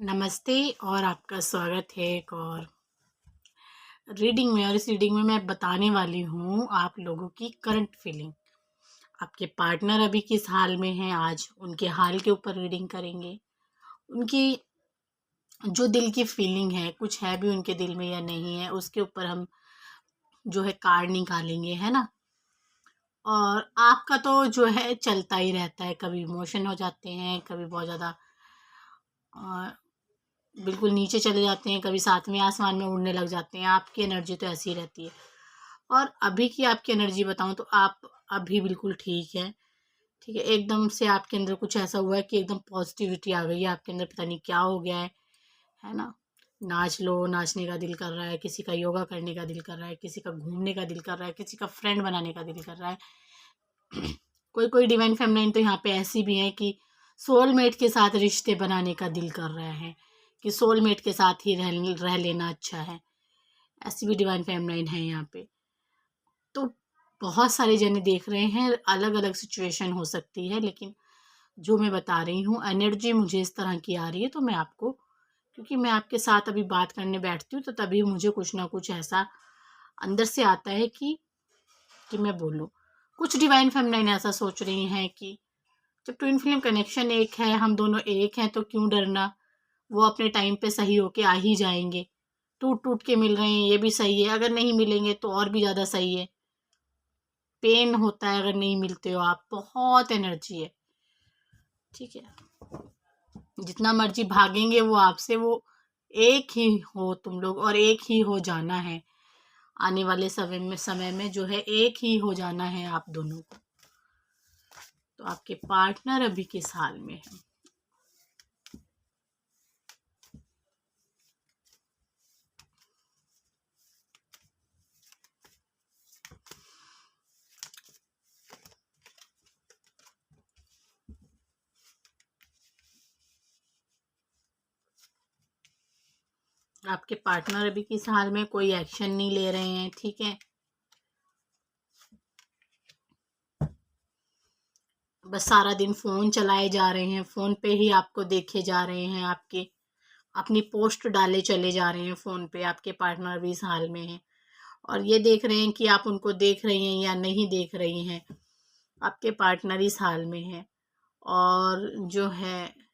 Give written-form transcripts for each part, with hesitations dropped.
नमस्ते और आपका स्वागत है एक और रीडिंग में। और इस रीडिंग में मैं बताने वाली हूँ आप लोगों की करंट फीलिंग। आपके पार्टनर अभी किस हाल में हैं, आज उनके हाल के ऊपर रीडिंग करेंगे। उनकी जो दिल की फीलिंग है, कुछ है भी उनके दिल में या नहीं है, उसके ऊपर हम जो है कार्ड निकालेंगे, है ना। और आपका तो जो है चलता ही रहता है, कभी इमोशन हो जाते हैं, कभी बहुत ज़्यादा बिल्कुल नीचे चले जाते हैं, कभी सातवें आसमान में उड़ने लग जाते हैं। आपकी एनर्जी तो ऐसी ही रहती है। और अभी की आपकी एनर्जी बताऊं तो आप अभी बिल्कुल ठीक है। ठीक है, एकदम से आपके अंदर कुछ ऐसा हुआ है कि एकदम पॉजिटिविटी आ गई है आपके अंदर, पता नहीं क्या हो गया है ना। नाच लो, नाचने का दिल कर रहा है, किसी का योगा करने का दिल कर रहा है, किसी का घूमने का दिल कर रहा है, किसी का फ्रेंड बनाने का दिल कर रहा है। कोई कोई डिवाइन फेमिनाइन तो यहाँ पे ऐसी भी है कि सोलमेट के साथ रिश्ते बनाने का दिल कर रहा है, कि सोलमेट के साथ ही रह लेना अच्छा है। ऐसी भी डिवाइन फेमिनाइन है यहाँ पे। तो बहुत सारे जने देख रहे हैं, अलग अलग सिचुएशन हो सकती है, लेकिन जो मैं बता रही हूँ एनर्जी मुझे इस तरह की आ रही है। तो मैं आपको, क्योंकि मैं आपके साथ अभी बात करने बैठती हूँ तो तभी मुझे कुछ ना कुछ ऐसा अंदर से आता है कि मैं बोलूँ। कुछ डिवाइन फेमिनाइन ऐसा सोच रही हैं कि जब ट्विन फ्लेम कनेक्शन एक है, हम दोनों एक हैं, तो क्यों डरना। वो अपने टाइम पे सही होके आ ही जाएंगे। टूट टूट के मिल रहे हैं, ये भी सही है, अगर नहीं मिलेंगे तो और भी ज़्यादा सही है। पेन होता है अगर नहीं मिलते हो आप, बहुत एनर्जी है। ठीक है, जितना मर्जी भागेंगे वो आपसे, वो एक ही हो तुम लोग, और एक ही हो जाना है। आने वाले समय में जो है एक ही हो जाना है आप दोनों को। तो आपके पार्टनर अभी किस हाल में है। आपके पार्टनर अभी किस हाल में, कोई एक्शन नहीं ले रहे हैं। ठीक है, बस सारा दिन फोन चलाए जा रहे हैं, फोन पे ही आपको देखे जा रहे हैं, आपके अपनी पोस्ट डाले चले जा रहे हैं फोन पे। आपके पार्टनर भी इस हाल में है और ये देख रहे हैं कि आप उनको देख रही हैं या नहीं देख रही हैं। आपके पार्टनर इस हाल में है और जो है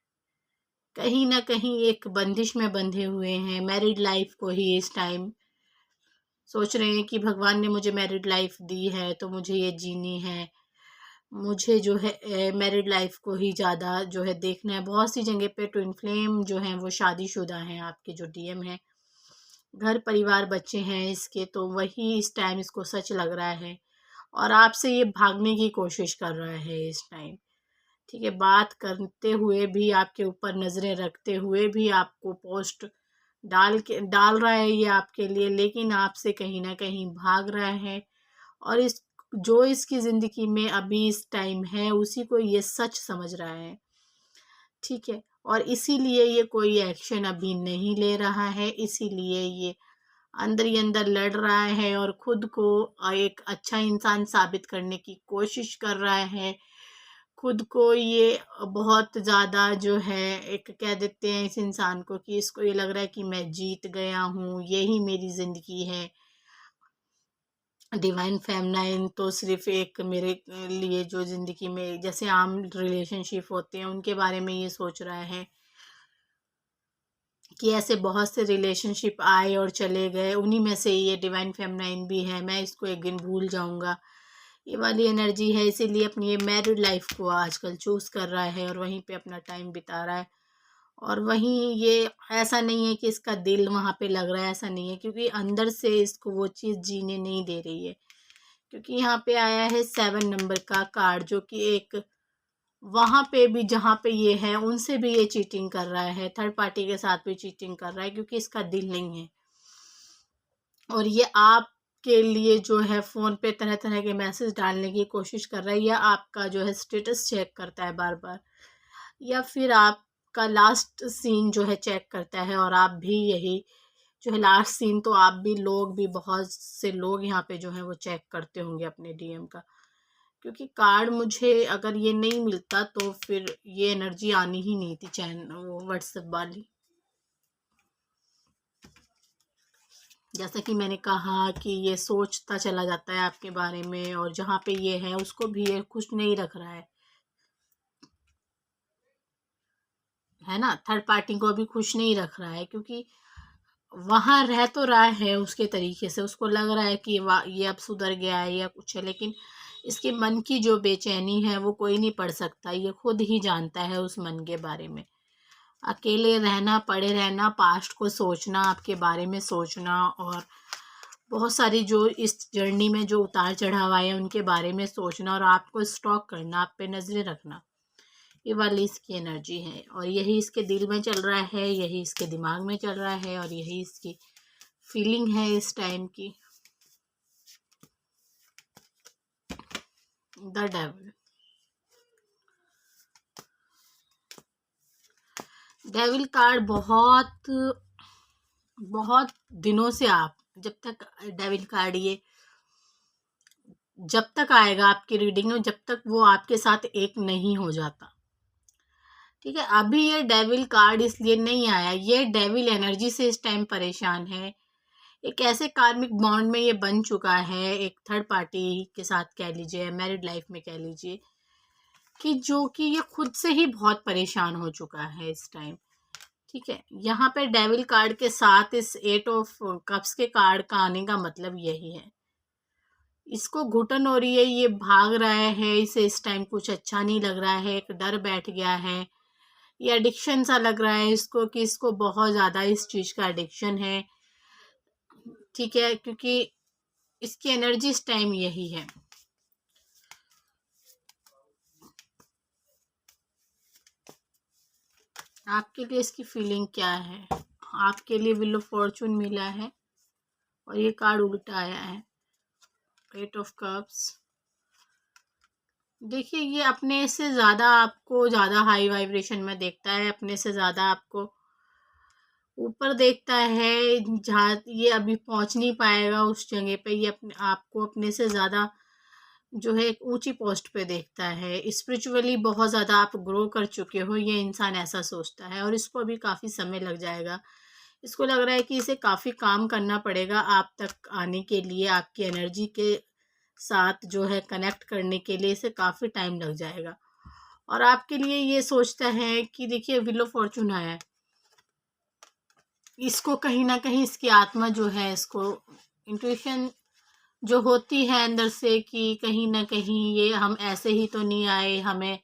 कहीं ना कहीं एक बंदिश में बंधे हुए हैं। मैरिड लाइफ को ही इस टाइम सोच रहे हैं कि भगवान ने मुझे मैरिड लाइफ दी है तो मुझे ये जीनी है। मुझे जो है मैरिड लाइफ को ही ज़्यादा जो है देखना है। बहुत सी जगह पे ट्विन फ्लेम जो हैं वो शादीशुदा हैं। आपके जो डीएम हैं, घर परिवार बच्चे हैं इसके, तो वही इस टाइम इसको सच लग रहा है और आपसे ये भागने की कोशिश कर रहा है इस टाइम। ठीक है, बात करते हुए भी, आपके ऊपर नज़रें रखते हुए भी आपको पोस्ट डाल रहा है ये आपके लिए, लेकिन आपसे कहीं ना कहीं भाग रहा है। और इस जो इसकी ज़िंदगी में अभी इस टाइम है उसी को ये सच समझ रहा है। ठीक है, और इसीलिए ये कोई एक्शन अभी नहीं ले रहा है, इसीलिए ये अंदर ही अंदर लड़ रहा है और खुद को एक अच्छा इंसान साबित करने की कोशिश कर रहा है। खुद को ये बहुत ज़्यादा जो है, एक कह देते हैं इस इंसान को कि इसको ये लग रहा है कि मैं जीत गया हूँ, यही मेरी ज़िंदगी है। डिवाइन फेमिनाइन तो सिर्फ एक मेरे लिए जो ज़िंदगी में जैसे आम रिलेशनशिप होते हैं उनके बारे में ये सोच रहा है कि ऐसे बहुत से रिलेशनशिप आए और चले गए, उन्हीं में से ये डिवाइन फेमिनाइन भी है। मैं इसको एक दिन भूल जाऊंगा, ये वाली एनर्जी है। इसीलिए अपनी ये मैरिड लाइफ को आजकल चूज़ कर रहा है और वहीं पे अपना टाइम बिता रहा है। और वहीं ये ऐसा नहीं है कि इसका दिल वहाँ पे लग रहा है, ऐसा नहीं है, क्योंकि अंदर से इसको वो चीज़ जीने नहीं दे रही है। क्योंकि यहाँ पे आया है 7 नंबर का कार्ड, जो कि एक वहाँ पे भी जहाँ पे ये है उनसे भी ये चीटिंग कर रहा है, थर्ड पार्टी के साथ भी चीटिंग कर रहा है, क्योंकि इसका दिल नहीं है। और ये आपके लिए जो है फ़ोन पे तरह तरह के मैसेज डालने की कोशिश कर रहा है, या आपका जो है स्टेटस चेक करता है बार बार, या फिर आपका लास्ट सीन जो है चेक करता है। और आप भी यही जो है लास्ट सीन, तो आप भी लोग भी बहुत से लोग यहाँ पे जो है वो चेक करते होंगे अपने डीएम का। क्योंकि कार्ड मुझे अगर ये नहीं मिलता तो फिर ये एनर्जी आनी ही नहीं थी, चैन वो व्हाट्सएप वाली। जैसा कि मैंने कहा कि ये सोचता चला जाता है आपके बारे में, और जहाँ पे ये है उसको भी ये खुश नहीं रख रहा है ना। थर्ड पार्टी को भी खुश नहीं रख रहा है, क्योंकि वहां रह तो रहा है उसके तरीके से, उसको लग रहा है कि ये अब सुधर गया है या कुछ है, लेकिन इसके मन की जो बेचैनी है वो कोई नहीं पढ़ सकता, ये खुद ही जानता है उस मन के बारे में। अकेले रहना, पड़े रहना, पास्ट को सोचना, आपके बारे में सोचना, और बहुत सारी जो इस जर्नी में जो उतार चढ़ाव आए हैं उनके बारे में सोचना, और आपको स्टॉक करना, आप पे नजरें रखना, ये वाली इसकी एनर्जी है। और यही इसके दिल में चल रहा है, यही इसके दिमाग में चल रहा है, और यही इसकी फीलिंग है इस टाइम की। The devil. डेविल कार्ड बहुत बहुत दिनों से, आप जब तक डेविल कार्ड ये जब तक आएगा आपकी रीडिंग में, जब तक वो आपके साथ एक नहीं हो जाता, ठीक है। अभी ये डेविल कार्ड इसलिए नहीं आया, ये डेविल एनर्जी से इस टाइम परेशान है। एक ऐसे कार्मिक बॉन्ड में ये बन चुका है, एक थर्ड पार्टी के साथ कह लीजिए, मैरिड लाइफ में कह लीजिए, कि जो कि ये खुद से ही बहुत परेशान हो चुका है इस टाइम, ठीक है। यहाँ पे डेविल कार्ड के साथ इस 8 ऑफ कप्स के कार्ड का आने का मतलब यही है, इसको घुटन हो रही है, ये भाग रहा है, इसे इस टाइम कुछ अच्छा नहीं लग रहा है, एक डर बैठ गया है, ये एडिक्शन सा लग रहा है इसको, कि इसको बहुत ज़्यादा इस चीज़ का एडिक्शन है, ठीक है, क्योंकि इसकी एनर्जी इस टाइम यही है। आपके लिए इसकी फीलिंग क्या है? आपके लिए व्हील ऑफ फॉर्चून मिला है, और ये कार्ड उल्टा आया है, 8 ऑफ कप्स। देखिए, ये अपने से ज़्यादा आपको ज़्यादा हाई वाइब्रेशन में देखता है, अपने से ज़्यादा आपको ऊपर देखता है, जहाँ ये अभी पहुंच नहीं पाएगा उस जगह पे, ये अपने आपको अपने से ज़्यादा जो है एक ऊंची पोस्ट पे देखता है। स्पिरिचुअली बहुत ज़्यादा आप ग्रो कर चुके हो, ये इंसान ऐसा सोचता है, और इसको अभी काफ़ी समय लग जाएगा। इसको लग रहा है कि इसे काफ़ी काम करना पड़ेगा आप तक आने के लिए, आपकी एनर्जी के साथ जो है कनेक्ट करने के लिए इसे काफ़ी टाइम लग जाएगा। और आपके लिए ये सोचता है कि देखिए, व्हील ऑफ फॉर्चून आया है, इसको कहीं ना कहीं इसकी आत्मा जो है, इसको इंट्यूशन जो होती है अंदर से, कि कहीं ना कहीं ये हम ऐसे ही तो नहीं आए, हमें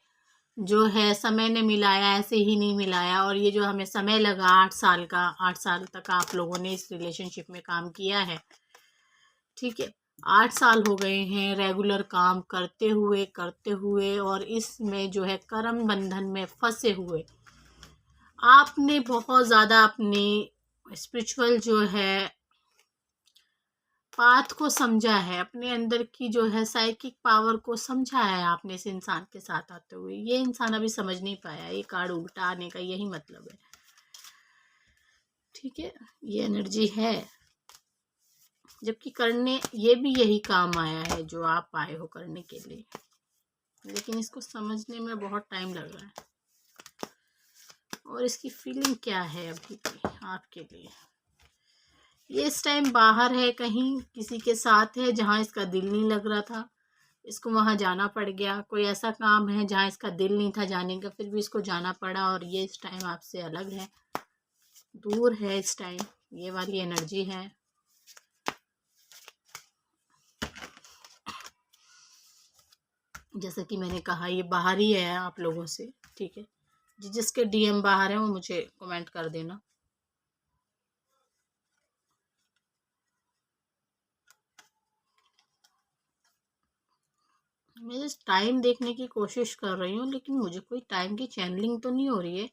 जो है समय ने मिलाया, ऐसे ही नहीं मिलाया, और ये जो हमें समय लगा 8 साल का, 8 साल तक आप लोगों ने इस रिलेशनशिप में काम किया है, ठीक है। 8 साल हो गए हैं रेगुलर काम करते हुए, और इसमें जो है कर्म बंधन में फंसे हुए, आपने बहुत ज़्यादा अपनी स्पिरिचुअल जो है पाथ को समझा है, अपने अंदर की जो है साइकिक पावर को समझा है आपने इस इंसान के साथ आते हुए। ये इंसान अभी समझ नहीं पाया, ये कार्ड उल्टा आने का यही मतलब है, ठीक है। ये एनर्जी है, जबकि करने ये भी यही काम आया है जो आप आए हो करने के लिए, लेकिन इसको समझने में बहुत टाइम लग रहा है। और इसकी फीलिंग क्या है अभी की आपके लिए? ये इस टाइम बाहर है, कहीं किसी के साथ है जहाँ इसका दिल नहीं लग रहा था, इसको वहाँ जाना पड़ गया। कोई ऐसा काम है जहाँ इसका दिल नहीं था जाने का, फिर भी इसको जाना पड़ा, और ये इस टाइम आपसे अलग है, दूर है इस टाइम, ये वाली एनर्जी है। जैसा कि मैंने कहा, ये बाहर ही है आप लोगों से, ठीक है। जिसके डीएम बाहर है वो मुझे कमेंट कर देना। मैं जिस टाइम देखने की कोशिश कर रही हूँ, लेकिन मुझे कोई टाइम की चैनलिंग तो नहीं हो रही है।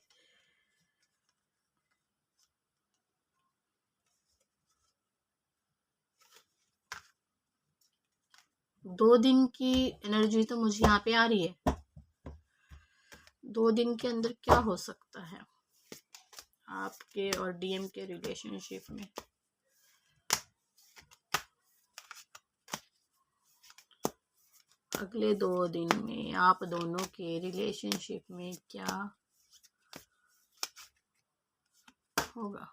दो दिन की एनर्जी तो मुझे यहाँ पे आ रही है। 2 दिन के अंदर क्या हो सकता है आपके और डीएम के रिलेशनशिप में? अगले 2 दिन में आप दोनों के रिलेशनशिप में क्या होगा?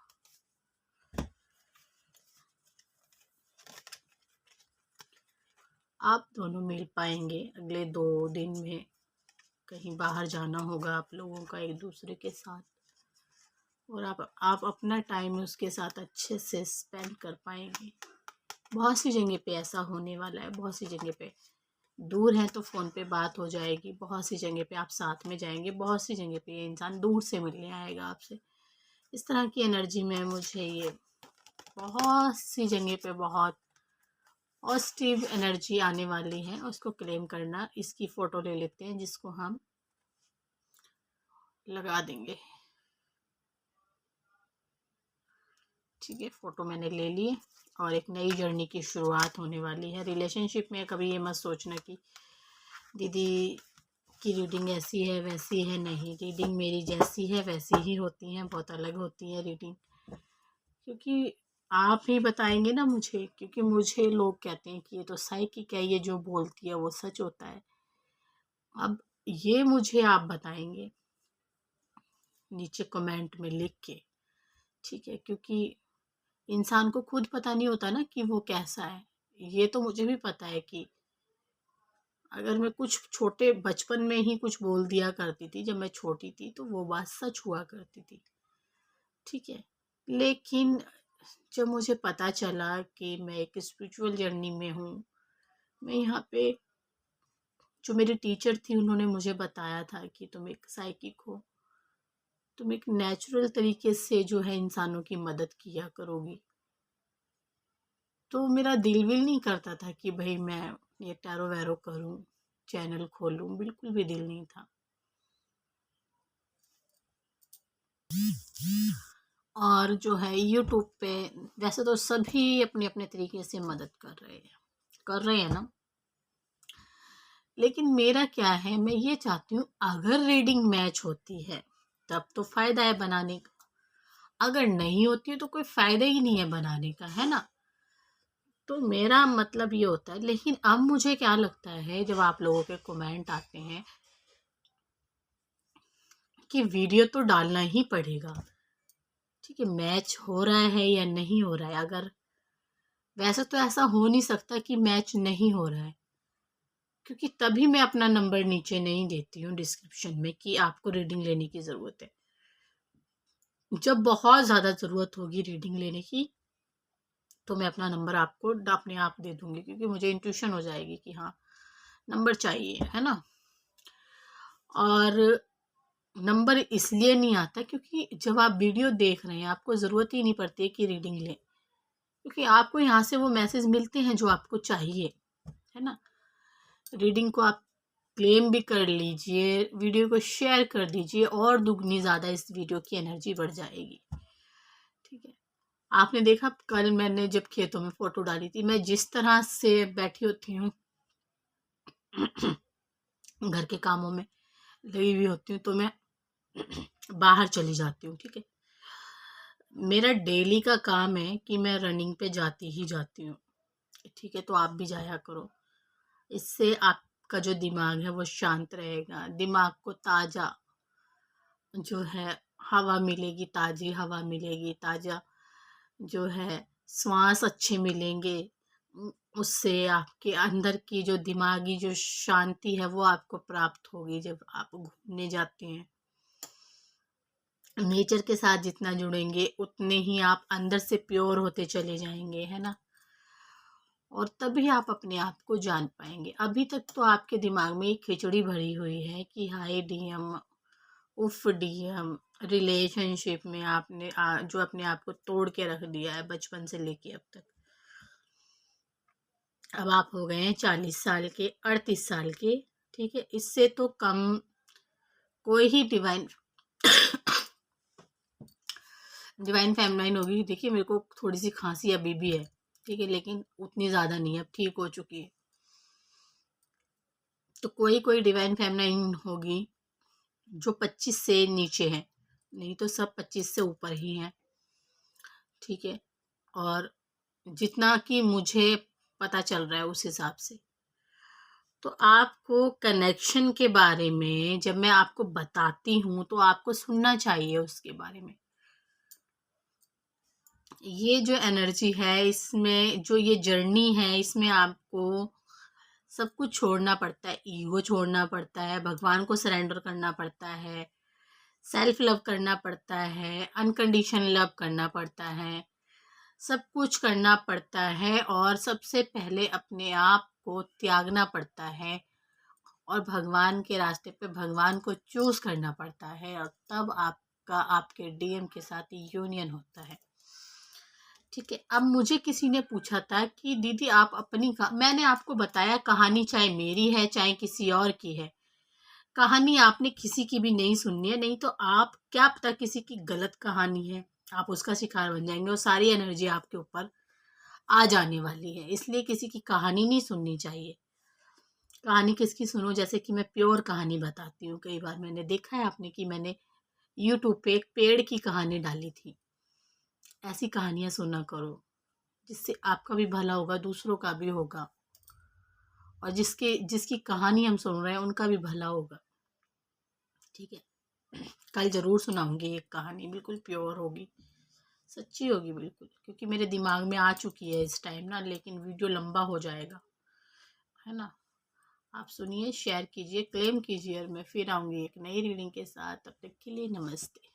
आप दोनों मिल पाएंगे अगले 2 दिन में। कहीं बाहर जाना होगा आप लोगों का एक दूसरे के साथ, और आप अपना टाइम उसके साथ अच्छे से स्पेंड कर पाएंगे। बहुत सी जगह पे ऐसा होने वाला है, बहुत सी जगह पे दूर है तो फ़ोन पे बात हो जाएगी, बहुत सी जगह पे आप साथ में जाएंगे, बहुत सी जगह पे ये इंसान दूर से मिलने आएगा आपसे। इस तरह की एनर्जी में मुझे ये बहुत सी जगह पे बहुत पॉजिटिव एनर्जी आने वाली है। उसको क्लेम करना, इसकी फ़ोटो ले लेते हैं जिसको हम लगा देंगे। ठीक है, फ़ोटो मैंने ले ली और एक नई जर्नी की शुरुआत होने वाली है। रिलेशनशिप में कभी ये मत सोचना कि दीदी की रीडिंग ऐसी है वैसी है, नहीं, रीडिंग मेरी जैसी है वैसी ही होती हैं, बहुत अलग होती है रीडिंग, क्योंकि आप ही बताएंगे ना मुझे, क्योंकि मुझे लोग कहते हैं कि ये तो साइकिक है, ये जो बोलती है वो सच होता है। अब ये मुझे आप बताएंगे नीचे कमेंट में लिख के, ठीक है, क्योंकि इंसान को खुद पता नहीं होता ना कि वो कैसा है। ये तो मुझे भी पता है कि अगर मैं कुछ छोटे बचपन में ही कुछ बोल दिया करती थी जब मैं छोटी थी तो वो बात सच हुआ करती थी, ठीक है। लेकिन जब मुझे पता चला कि मैं एक स्पिरिचुअल जर्नी में हूँ, मैं यहाँ पे, जो मेरी टीचर थी उन्होंने मुझे बताया था कि तुम एक साइकिक हो, तुम एक नेचुरल तरीके से जो है इंसानों की मदद किया करोगी, तो मेरा दिल विल नहीं करता था कि भाई मैं ये टैरो वैरो करूं, चैनल खोलूं, बिल्कुल भी दिल नहीं था। और जो है यूट्यूब पे वैसे तो सभी अपने अपने तरीके से मदद कर रहे हैं ना, लेकिन मेरा क्या है, मैं ये चाहती हूँ अगर रीडिंग मैच होती है तब तो फायदा है बनाने का, अगर नहीं होती है तो कोई फायदा ही नहीं है बनाने का, है ना। तो मेरा मतलब ये होता है। लेकिन अब मुझे क्या लगता है जब आप लोगों के कमेंट आते हैं कि वीडियो तो डालना ही पड़ेगा, ठीक है, मैच हो रहा है या नहीं हो रहा है। अगर वैसे तो ऐसा हो नहीं सकता कि मैच नहीं हो रहा है, क्योंकि तभी मैं अपना नंबर नीचे नहीं देती हूँ डिस्क्रिप्शन में कि आपको रीडिंग लेने की ज़रूरत है। जब बहुत ज़्यादा ज़रूरत होगी रीडिंग लेने की तो मैं अपना नंबर आपको अपने आप दे दूंगी, क्योंकि मुझे इंट्यूशन हो जाएगी कि हाँ नंबर चाहिए, है ना। और नंबर इसलिए नहीं आता क्योंकि जब आप वीडियो देख रहे हैं आपको ज़रूरत ही नहीं पड़ती कि रीडिंग लें, क्योंकि आपको यहाँ से वो मैसेज मिलते हैं जो आपको चाहिए, है ना। रीडिंग को आप क्लेम भी कर लीजिए, वीडियो को शेयर कर दीजिए, और दुगनी ज़्यादा इस वीडियो की एनर्जी बढ़ जाएगी, ठीक है। आपने देखा कल मैंने जब खेतों में फ़ोटो डाली थी, मैं जिस तरह से बैठी होती हूँ घर के कामों में लगी हुई होती हूँ तो मैं बाहर चली जाती हूँ, ठीक है। मेरा डेली का काम है कि मैं रनिंग पे जाती ही जाती हूँ, ठीक है। तो आप भी जाया करो, इससे आपका जो दिमाग है वो शांत रहेगा, दिमाग को ताज़ा जो है हवा मिलेगी, ताज़ी हवा मिलेगी, ताज़ा जो है श्वास अच्छे मिलेंगे। उससे आपके अंदर की जो दिमागी जो शांति है वो आपको प्राप्त होगी जब आप घूमने जाते हैं। नेचर के साथ जितना जुड़ेंगे उतने ही आप अंदर से प्योर होते चले जाएंगे, है ना। और तभी आप अपने आप को जान पाएंगे। अभी तक तो आपके दिमाग में एक खिचड़ी भरी हुई है कि हाय डीएम, उफ डीएम, रिलेशनशिप में आपने जो अपने आप को तोड़ के रख दिया है बचपन से लेके अब तक। अब आप हो गए हैं 40 साल के, 38 साल के, ठीक है। इससे तो कम कोई ही डिवाइन फेमिनाइन होगी। देखिए मेरे को थोड़ी सी खांसी अभी भी है, ठीक है, लेकिन उतनी ज़्यादा नहीं है, अब ठीक हो चुकी है। तो कोई डिवाइन फेमिनाइन होगी जो 25 से नीचे है, नहीं तो सब 25 से ऊपर ही हैं, ठीक है। और जितना कि मुझे पता चल रहा है उस हिसाब से, तो आपको कनेक्शन के बारे में जब मैं आपको बताती हूँ तो आपको सुनना चाहिए उसके बारे में। ये जो एनर्जी है इसमें, जो ये जर्नी है इसमें आपको सब कुछ छोड़ना पड़ता है, ईगो छोड़ना पड़ता है, भगवान को सरेंडर करना पड़ता है, सेल्फ लव करना पड़ता है, अनकंडीशनल लव करना पड़ता है, सब कुछ करना पड़ता है और सबसे पहले अपने आप को त्यागना पड़ता है और भगवान के रास्ते पे भगवान को चूज करना पड़ता है और तब आपका आपके डीएम के साथ यूनियन होता है। ठीक है, अब मुझे किसी ने पूछा था कि दीदी आप अपनी मैंने आपको बताया कहानी चाहे मेरी है चाहे किसी और की है, कहानी आपने किसी की भी नहीं सुननी है, नहीं तो आप क्या पता किसी की गलत कहानी है, आप उसका शिकार बन जाएंगे और सारी एनर्जी आपके ऊपर आ जाने वाली है। इसलिए किसी की कहानी नहीं सुननी चाहिए। कहानी किसकी सुनो, जैसे कि मैं प्योर कहानी बताती हूँ। कई बार मैंने देखा है आपने कि मैंने यूट्यूब पे एक पेड़ की कहानी डाली थी। ऐसी कहानियां सुना करो जिससे आपका भी भला होगा, दूसरों का भी होगा और जिसकी कहानी हम सुन रहे हैं उनका भी भला होगा। ठीक है, कल जरूर सुनाऊंगी एक कहानी, बिल्कुल प्योर होगी, सच्ची होगी बिल्कुल, क्योंकि मेरे दिमाग में आ चुकी है इस टाइम ना, लेकिन वीडियो लंबा हो जाएगा, है ना। आप सुनिए, शेयर कीजिए, क्लेम कीजिए और मैं फिर आऊंगी एक नई रीडिंग के साथ। तब तक के लिए नमस्ते।